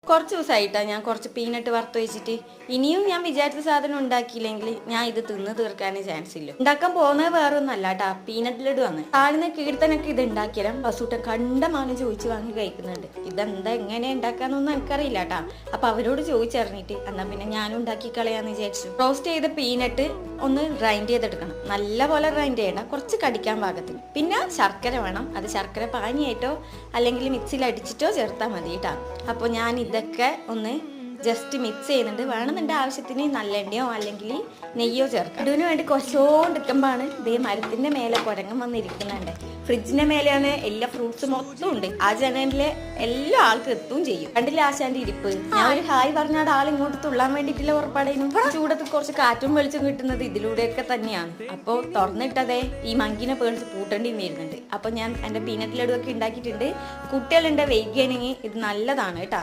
കുറച്ച് ദിവസമായിട്ടാ ഞാൻ കുറച്ച് പീനട്ട് വറുത്ത് വെച്ചിട്ട്. ഇനിയും ഞാൻ വിചാരിച്ച സാധനം ഉണ്ടാക്കിയില്ലെങ്കിൽ ഞാൻ ഇത് തിന്ന് തീർക്കാനേ ചാൻസ് ഇല്ല. ഉണ്ടാക്കാൻ പോകുന്നത് വേറെ ഒന്നല്ല കേട്ടാ, പീനട്ട് ലഡു ആണ്. താഴ്ന്ന കീഴ്ത്തനൊക്കെ ഇത് ഉണ്ടാക്കിയാലും ബസൂട്ടൻ കണ്ടമാനം ചോദിച്ചു വാങ്ങി കഴിക്കുന്നുണ്ട്. ഇതെന്താ എങ്ങനെ ഉണ്ടാക്കാന്നൊന്നും എനിക്കറിയില്ല കേട്ടാ. അപ്പൊ അവരോട് ചോദിച്ചറിഞ്ഞിട്ട് എന്നാ പിന്നെ ഞാനും ഉണ്ടാക്കി കളയാന്ന് വിചാരിച്ചു. റോസ്റ്റ് ചെയ്ത പീനട്ട് ഒന്ന് ഗ്രൈൻഡ് ചെയ്തെടുക്കണം. നല്ല പോലെ ഗ്രൈൻഡ് ചെയ്യണം, കുറച്ച് കടിക്കാൻ പാകത്തിന്. പിന്നെ ശർക്കര വേണം. അത് ശർക്കര പാനിയായിട്ടോ അല്ലെങ്കിൽ മിക്സിയിൽ അടിച്ചിട്ടോ ചേർത്താൽ മതി കേട്ടാ. അപ്പോൾ ഞാൻ ഇതൊക്കെ ഒന്ന് ജസ്റ്റ് മിക്സ് ചെയ്യുന്നുണ്ട്. വേണമെന്നുണ്ട് ആവശ്യത്തിന് നല്ലെണ്ണയോ അല്ലെങ്കിൽ നെയ്യോ ചേർക്കാം. ഇതിനു വേണ്ടി കുറച്ചോണ്ടിരിക്കുമ്പോഴാണ് ഇതേ മരത്തിന്റെ മേലെ കുരങ്ങൻ വന്നിരിക്കുന്നുണ്ട്. ഫ്രിഡ്ജിന്റെ മേലെയാണ് എല്ലാ ഫ്രൂട്ട്സും മൊത്തം ഉണ്ട്. ആ ജനലിലെ എല്ലാ ആൾക്കും എത്തും ചെയ്യും. കണ്ടില്ല ആശാന്റെ ഇരിപ്പ്. ഞാൻ ഒരു ഹായ് പറഞ്ഞാൽ ആൾ ഇങ്ങോട്ട് തുള്ളാൻ വേണ്ടിയിട്ടുള്ള ഉറപ്പാടേനും. ചൂടത്ത് കുറച്ച് കാറ്റും വെളിച്ചം കിട്ടുന്നത് ഇതിലൂടെയൊക്കെ തന്നെയാണ്. അപ്പോൾ തുറന്നിട്ടതേ ഈ മങ്കിനെ പേടിച്ച് പൂട്ടേണ്ടി വരുന്നുണ്ട്. അപ്പോൾ ഞാൻ എൻ്റെ പീനട്ട് ലഡു ഒക്കെ ഉണ്ടാക്കിയിട്ടുണ്ട്. കുട്ടികളുണ്ട് വൈകിയാണെങ്കിൽ ഇത് നല്ലതാണ് കേട്ടാ.